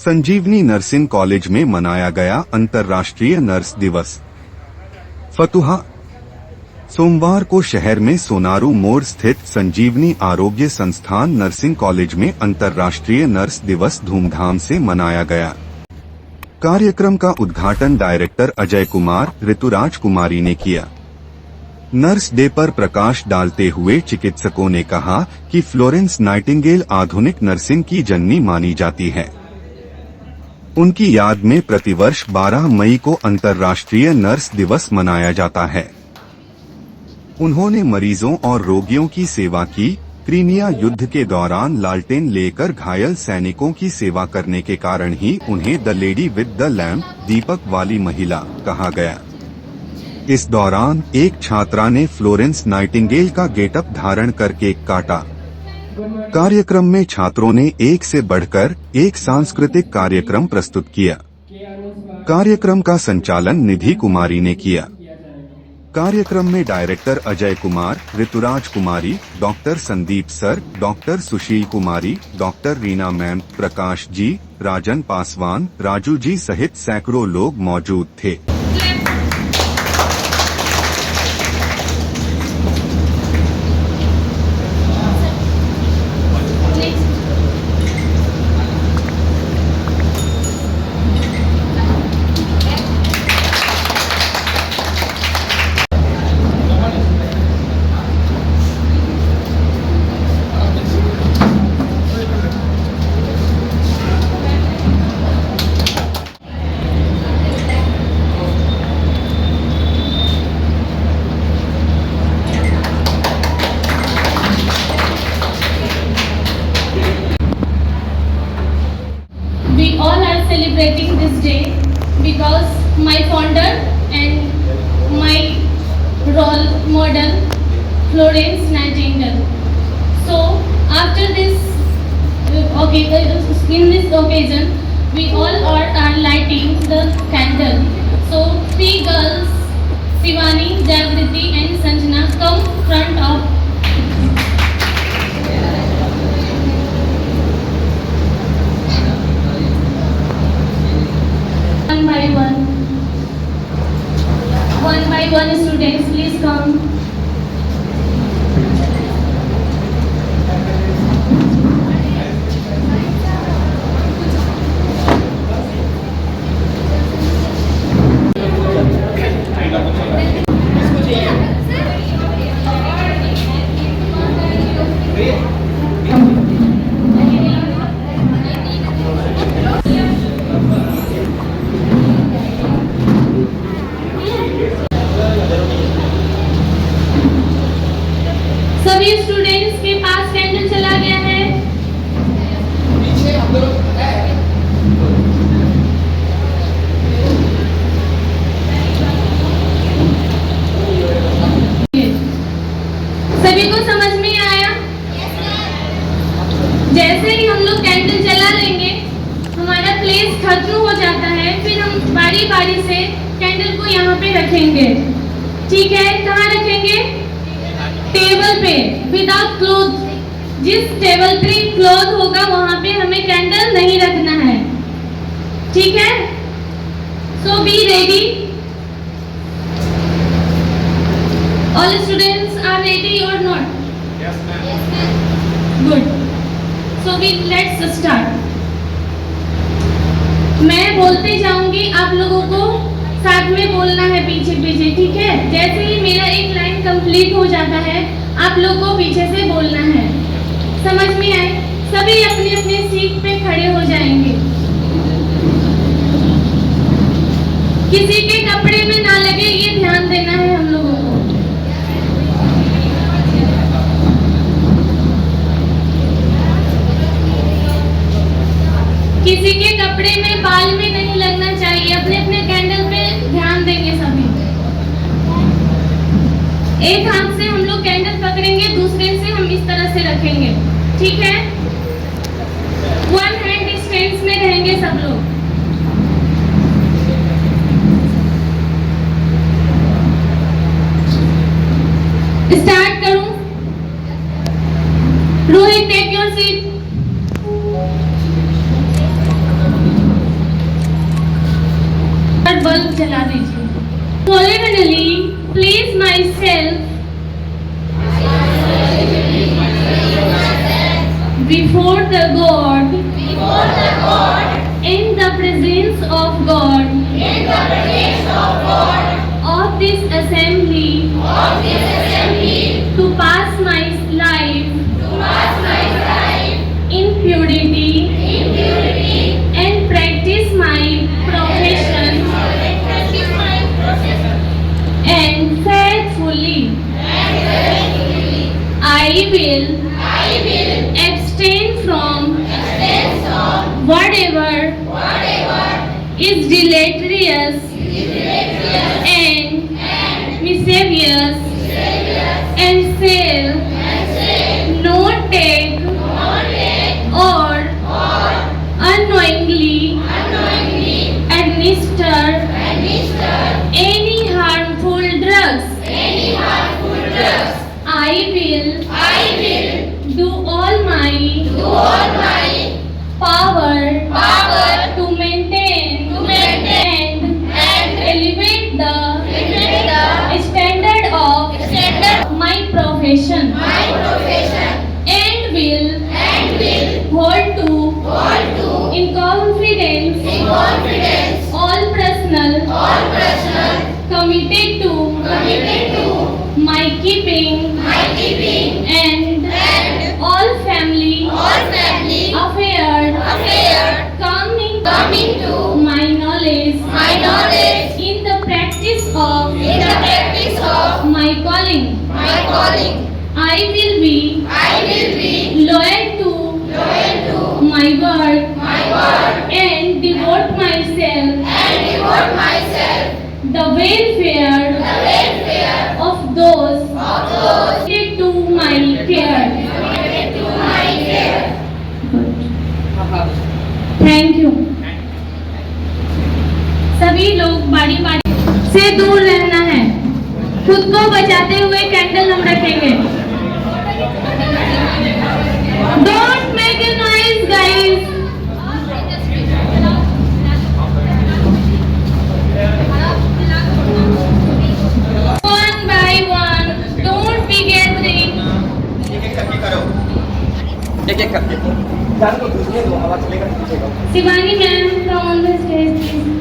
संजीवनी nursing college में मनाया गया अंतर्राष्ट्रीय नर्स दिवस। फतुहा। सोमवार को शहर में सोनारू मोड़ स्थित संजीवनी आरोग्य संस्थान नर्सिंग कॉलेज में अंतर्राष्ट्रीय नर्स दिवस धूमधाम से मनाया गया। कार्यक्रम का उद्घाटन डायरेक्टर अजय कुमार ऋतुराज कुमारी ने किया। नर्स डे पर प्रकाश डालते हुए चिकित्सकों ने कहा कि फ्लोरेंस नाइटिंगेल आधुनिक नर्सिंग की जननी मानी जाती है। उनकी याद में प्रतिवर्ष 12 मई को अंतर्राष्ट्रीय नर्स दिवस मनाया जाता है। उन्होंने मरीजों और रोगियों की सेवा की। क्रीमिया युद्ध के दौरान लालटेन लेकर घायल सैनिकों की सेवा करने के कारण ही उन्हें the lady with the lamp दीपक वाली महिला कहा गया। इस दौरान एक छात्रा ने फ्लोरेंस नाइटिंगेल का गेटअप धारण कर केक काटा। कार्यक्रम में छात्रों ने एक से बढ़कर एक सांस्कृतिक कार्यक्रम प्रस्तुत किया। कार्यक्रम का संचालन निधि कुमारी ने किया। कार्यक्रम में डायरेक्टर अजय कुमार, ऋतुराज कुमारी, डॉक्टर संदीप सर, डॉक्टर सुशील कुमारी, डॉक्टर रीना मैम, प्रकाश जी, राजन पासवान, राजू जी सहित सैकड़ों लोग मौजूद थे। We all are celebrating this day because my founder and my role model Florence Nightingale. So after this in this occasion we all are lighting the candle. So 3 girls, Shivani, Jagriti and Sanjana, come front of one by one students, please come. सभी students के पास candle चला गया है। सभी को समझ में आया? जैसे ही हम लोग कैंडल जला लेंगे हमारा प्लेस खत्म हो जाता है, फिर हम बारी बारी से कैंडल को यहाँ पे रखेंगे। ठीक है, कहाँ रखेंगे? टेबल पे विदाउट क्लोथ। जिस टेबल पे क्लोथ होगा वहां पे हमें कैंडल नहीं रखना है। ठीक है, so be ready. All students are ready or not? Yes ma'am. Good. So we let's start. मैं बोलते जाऊंगी, आप लोगों को साथ में बोलना है पीछे पीछे। ठीक है, जैसे ही मेरा एक लाइन कंप्लीट हो जाता है आप लोग को पीछे से बोलना है। समझ में आए? सभी अपने अपने सीट पे खड़े हो जाएंगे। किसी के कपड़े में ना लगे ये ध्यान देना है हम लोगों को। किसी के कपड़े में बाल में नहीं लगना चाहिए। अपने अपने कैंडल पे ध्यान देंगे सभी। एक हाथ से हम लोग कैंडल पकड़ेंगे, दूसरे से हम इस तरह से रखेंगे। ठीक है, 1 हैंड डिस्टेंस में रहेंगे सब लोग। स्टार्ट करूं? Rohit, take your seat. Bulb जला दीजिए। Solemnly place myself before the God in the presence of God of this assembly to pass my life in purity and practice my profession and faithfully. I will abstain from whatever is deleterious and mischievous, and shall not take or unknowingly administer any harmful drugs. I will do all my power to maintain and elevate the standard of my profession, and will hold to in confidence all personal committed to my keeping and all family affairs coming to my knowledge in the practice of my calling. I will be loyal to my word and devote myself the welfare of those related to my care. Thank you. सभी लोग बारी बारी से दूर रहना है। खुद को बचाते हुए कैंडल हम रखेंगे। Don't make a noise, guys. One by one, don't be gathering. एक करके Shivani ma'am, come on the stage, please.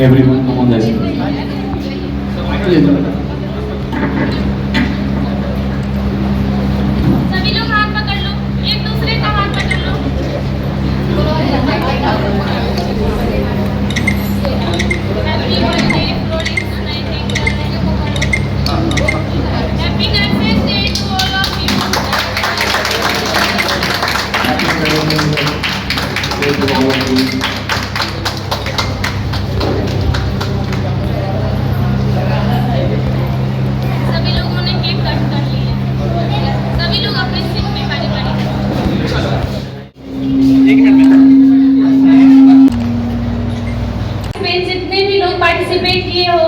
Everyone come on the stage. सभी लोग हाथ पकड़ लो, एक दूसरे का हाथ पकड़ लो। Happy birthday, Florence, and I think Happy Nurses Day to all of you. सभी लोगों ने केक कट कर लिए। सभी लोग अपने सीट में बारी बारी जितने भी लोग पार्टिसिपेट किए हो,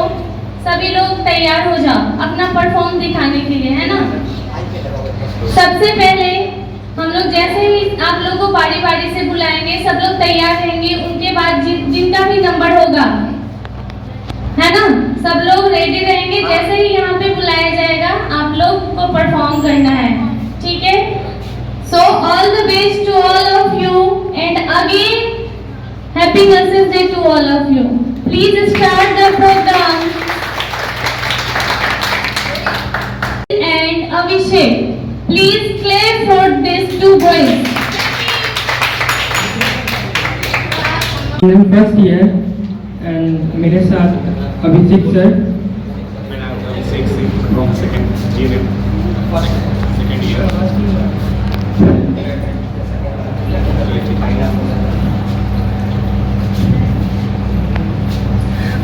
सभी लोग तैयार हो जाओ अपना परफॉर्म दिखाने के लिए, है ना। सबसे पहले हम लोग जैसे ही आप लोगों को बारी बारी से बुलाएंगे, सब लोग तैयार रहेंगे। उनके बाद जिनका भी नंबर होगा, है ना, सब लोग रेडी रहेंगे। जैसे ही यहाँ पे बुलाया जाएगा, आप लोग को परफॉर्म करना है, ठीक है। So all the best to all of you and again happy nurses day to all of you. Please start the program. And Abhishek, please clap for this two boys. First year and मेरे साथ अभिषेक sir,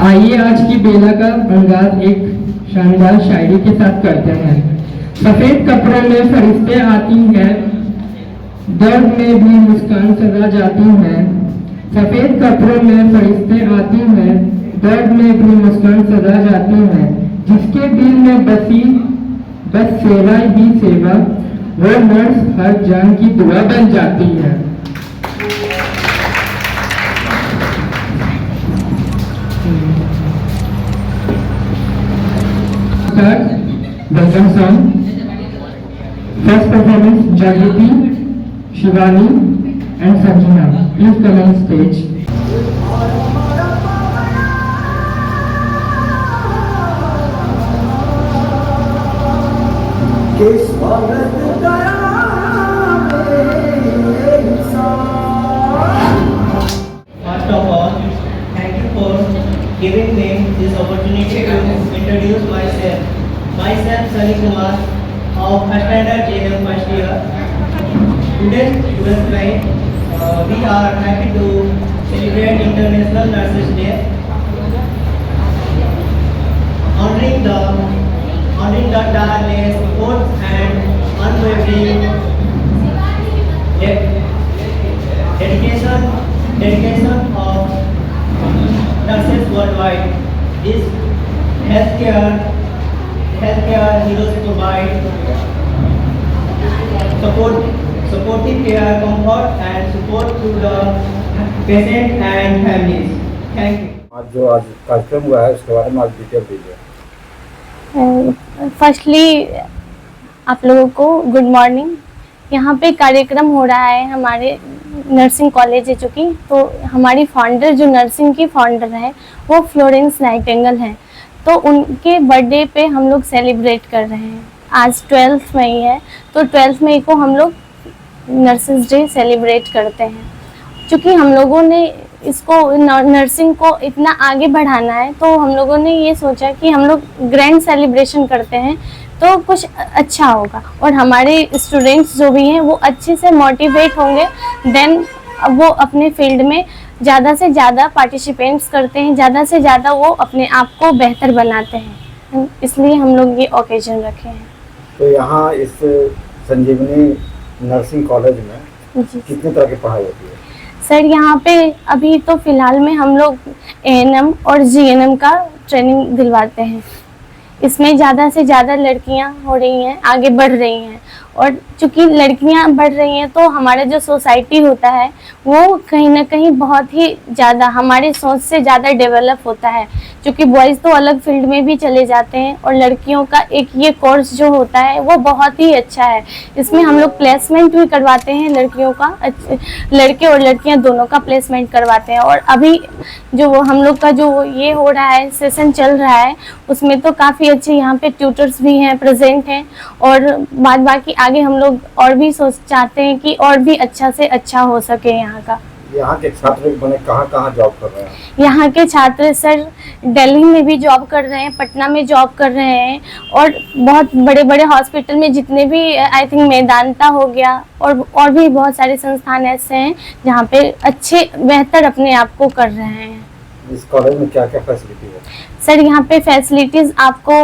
आइए आज की बेला का आगाज एक शानदार शायरी के साथ करते हैं। सफेद कपड़ों में फरिश्ते आती हैं, दर्द में भी मुस्कान सजा जाती हैं, सफेद कपड़ों में फरिश्ते आती हैं, दर्द में भी मुस्कान सजा जाती हैं, जिसके दिल में बसी बस सेवा ही सेवा, वो नर्स हर जान की दुआ बन जाती है। Welcome song. First performance Jagriti, Shivani and Sanjana. Please come on stage. First of all, thank you for giving me this opportunity to introduce myself. Myself, Sunny Kumar, of Standard JNM first year. Today's 12th grade, we are happy to celebrate International Nurses Day, honoring the tireless efforts and unwavering dedication of nurses worldwide. This healthcare heroes provide supportive care, comfort and support to the patient and families. Thank you. आज कार्यक्रम हुआ है उसके बारे में आप detail दीजिए। Firstly आप लोगों को गुड मॉर्निंग। यहाँ पे कार्यक्रम हो रहा है हमारे नर्सिंग कॉलेज है चूँकि, तो हमारी फाउंडर जो नर्सिंग की फाउंडर है वो फ्लोरेंस नाइटिंगेल हैं, तो उनके बर्थडे पे हम लोग सेलिब्रेट कर रहे हैं। आज 12 मई है, तो 12 मई को हम लोग नर्सेस डे सेलिब्रेट करते हैं। क्योंकि हम लोगों ने इसको नर्सिंग को इतना आगे बढ़ाना है, तो हम लोगों ने ये सोचा कि हम लोग ग्रैंड सेलिब्रेशन करते हैं तो कुछ अच्छा होगा, और हमारे स्टूडेंट्स जो भी हैं वो अच्छे से मोटिवेट होंगे, देन वो अपने फील्ड में ज़्यादा से ज़्यादा पार्टिसिपेंट्स करते हैं, ज़्यादा से ज़्यादा वो अपने आप को बेहतर बनाते हैं, इसलिए हम लोग ये ओकेजन रखे हैं। तो यहाँ इस संजीवनी नर्सिंग कॉलेज में कितने तरह की पढ़ाई होती है? सर यहाँ पे अभी तो फ़िलहाल में हम लोग ANM और GNM का ट्रेनिंग दिलवाते हैं। इसमें ज़्यादा से ज़्यादा लड़कियाँ हो रही हैं, आगे बढ़ रही हैं, और चूँकि लड़कियाँ बढ़ रही हैं तो हमारा जो सोसाइटी होता है वो कहीं ना कहीं बहुत ही ज़्यादा हमारे सोच से ज़्यादा डेवलप होता है, क्योंकि बॉयज़ तो अलग फील्ड में भी चले जाते हैं, और लड़कियों का एक ये कोर्स जो होता है वो बहुत ही अच्छा है। इसमें हम लोग प्लेसमेंट भी करवाते हैं लड़कियों का, लड़के और लड़कियां दोनों का प्लेसमेंट करवाते हैं। और अभी जो हम लोग का जो ये हो रहा है, सेशन चल रहा है, उसमें तो काफ़ी अच्छे यहाँ पे ट्यूटर्स भी हैं, प्रेजेंट हैं, और बाद बाकी आगे हम लोग और भी चाहते हैं कि और भी अच्छा से अच्छा हो सके यहाँ का। यहाँ के छात्र बने कहाँ जॉब कर रहे हैं? यहाँ के छात्र सर दिल्ली में भी जॉब कर रहे हैं, पटना में जॉब कर रहे हैं, और बहुत बड़े बड़े हॉस्पिटल में जितने भी आई थिंक मेदांता हो गया, और भी बहुत सारे संस्थान ऐसे हैं जहाँ पे अच्छे बेहतर अपने आप को कर रहे हैं। इस कॉलेज में क्या क्या फैसिलिटी है? सर यहाँ पे फैसिलिटीज़ आपको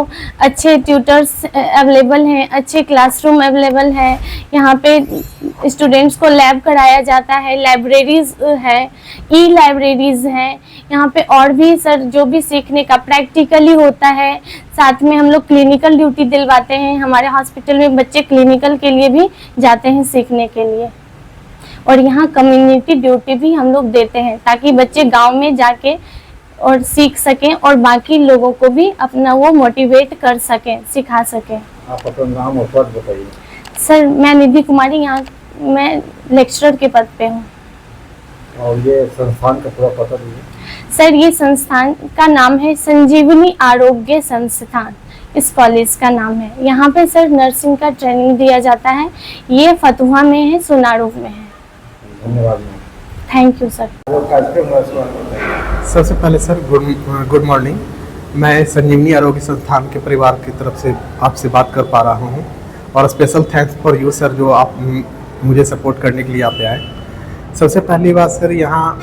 अच्छे ट्यूटर्स अवेलेबल हैं, अच्छे क्लासरूम अवेलेबल हैं, यहाँ पे स्टूडेंट्स को लैब कराया जाता है, लाइब्रेरीज है, ई लाइब्रेरीज हैं यहाँ पे, और भी सर जो भी सीखने का प्रैक्टिकली होता है। साथ में हम लोग क्लिनिकल ड्यूटी दिलवाते हैं, हमारे हॉस्पिटल में बच्चे क्लिनिकल के लिए भी जाते हैं सीखने के लिए, और यहाँ कम्युनिटी ड्यूटी भी हम लोग देते हैं ताकि बच्चे गाँव में जाके और सीख सकें और बाकी लोगों को भी अपना वो मोटिवेट कर सकें, सिखा सकें। आप अपना नाम और पद बताइए। सर मैं निधि कुमारी, यहाँ मैं लेक्चरर के पद पे हूँ। और ये संस्थान का पूरा पता दीजिए। सर ये संस्थान का नाम है संजीवनी आरोग्य संस्थान, इस कॉलेज का नाम है। यहाँ पे सर नर्सिंग का ट्रेनिंग दिया जाता है। ये फतुहा में है, सुनारू में है। धन्यवाद। Thank you sir. सबसे पहले सर गुड मॉर्निंग। मैं संजीवनी आरोग्य संस्थान के परिवार की तरफ से आपसे बात कर पा रहा हूँ, और special thanks for you sir, जो आप मुझे सपोर्ट करने के लिए आप आए। सबसे पहली बात सर, यहाँ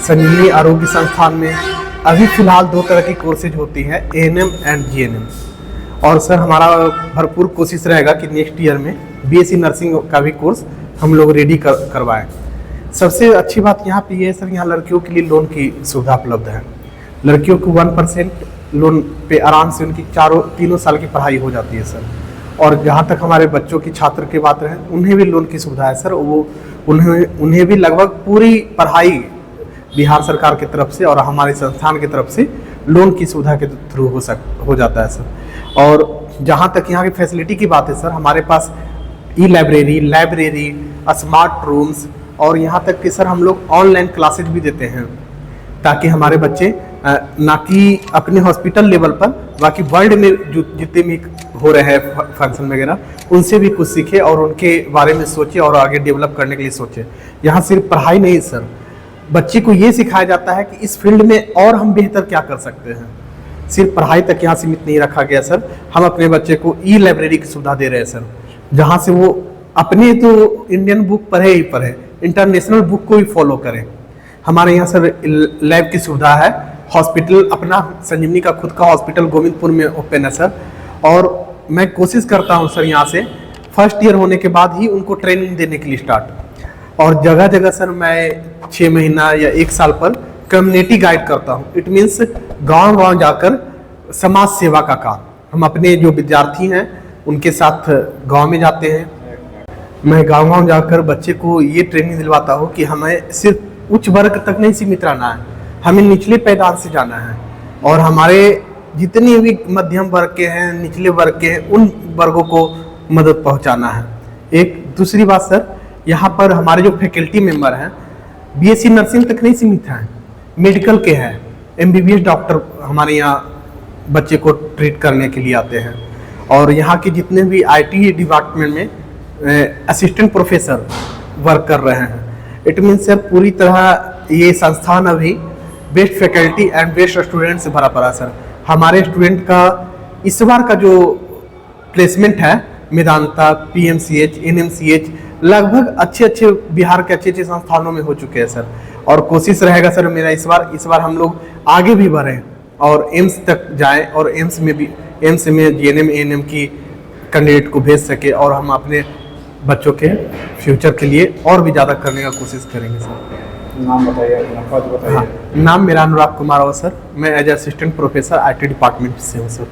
संजीवनी आरोग्य संस्थान में अभी फ़िलहाल 2 तरह की कोर्सेज होती हैं, ANM एंड GNM, और सर हमारा भरपूर कोशिश रहेगा कि नेक्स्ट ईयर में BSc नर्सिंग का भी कोर्स हम लोग रेडी करवाएँ। सबसे अच्छी बात यहाँ पे ये है सर, यहाँ लड़कियों के लिए लोन की सुविधा उपलब्ध है। लड़कियों को 1% लोन पे आराम से उनकी तीनों साल की पढ़ाई हो जाती है सर। और जहाँ तक हमारे बच्चों की छात्र की बात रहे, उन्हें भी लोन की सुविधा है सर। वो उन्हें भी लगभग पूरी पढ़ाई बिहार सरकार की तरफ से और हमारे संस्थान की तरफ से लोन की सुविधा के थ्रू हो जाता है सर। और जहाँ तक यहाँ की फैसिलिटी की बात है सर, हमारे पास लाइब्रेरी, स्मार्ट रूम्स और यहाँ तक कि सर हम लोग ऑनलाइन क्लासेज भी देते हैं, ताकि हमारे बच्चे ना कि अपने हॉस्पिटल लेवल पर, बाकी वर्ल्ड में जो जितने भी हो रहे हैं फंक्शन वगैरह, उनसे भी कुछ सीखे और उनके बारे में सोचे और आगे डेवलप करने के लिए सोचे। यहाँ सिर्फ पढ़ाई नहीं सर, बच्चे को ये सिखाया जाता है कि इस फील्ड में और हम बेहतर क्या कर सकते हैं। सिर्फ पढ़ाई तक यहाँ सीमित नहीं रखा गया सर। हम अपने बच्चे को लाइब्रेरी की सुविधा दे रहे हैं सर, जहाँ से वो अपने तो इंडियन बुक पढ़े ही पढ़े, इंटरनेशनल बुक को भी फॉलो करें। हमारे यहाँ सर लैब की सुविधा है, हॉस्पिटल अपना संजीवनी का खुद का हॉस्पिटल गोविंदपुर में ओपन है सर। और मैं कोशिश करता हूँ सर यहाँ से फर्स्ट ईयर होने के बाद ही उनको ट्रेनिंग देने के लिए स्टार्ट। और जगह जगह सर मैं 6 महीना या 1 साल पर कम्युनिटी गाइड करता हूँ। इट मीन्स गांव जाकर समाज सेवा का काम। हम अपने जो विद्यार्थी हैं उनके साथ गांव में जाते हैं। मैं गांव जाकर बच्चे को ये ट्रेनिंग दिलवाता हूँ कि हमें सिर्फ उच्च वर्ग तक नहीं सीमित रहना है, हमें निचले पैदान से जाना है। और हमारे जितने भी मध्यम वर्ग के हैं, निचले वर्ग के हैं, उन वर्गों को मदद पहुंचाना है। एक दूसरी बात सर, यहाँ पर हमारे जो फैकल्टी मेंबर हैं बीएससी नर्सिंग तक नहीं सीमित हैं, मेडिकल के हैं, एमबीबीएस डॉक्टर हमारे यहाँ बच्चे को ट्रीट करने के लिए आते हैं। और यहाँ के जितने भी आईटी डिपार्टमेंट में असिस्टेंट प्रोफेसर वर्क कर रहे हैं। इट मीन्स सर पूरी तरह ये संस्थान अभी best faculty and best student से भरा पड़ा सर। हमारे स्टूडेंट का इस बार का जो प्लेसमेंट है मेदांता, पीएमसीएच, एनएमसीएच, लगभग अच्छे बिहार के अच्छे संस्थानों में हो चुके हैं सर। और कोशिश रहेगा सर मेरा इस बार हम लोग आगे भी बढ़ें और एम्स तक जाएं और एम्स में जीएनएम एएनएम की कैंडिडेट को भेज सके और हम अपने बच्चों के फ्यूचर के लिए और भी ज़्यादा करने का कोशिश करेंगे सर। नाम बताइए, अपना पद बताइए। हाँ, नाम मेरा अनुराग कुमार हो सर। मैं as assistant professor IT department से हूँ सर।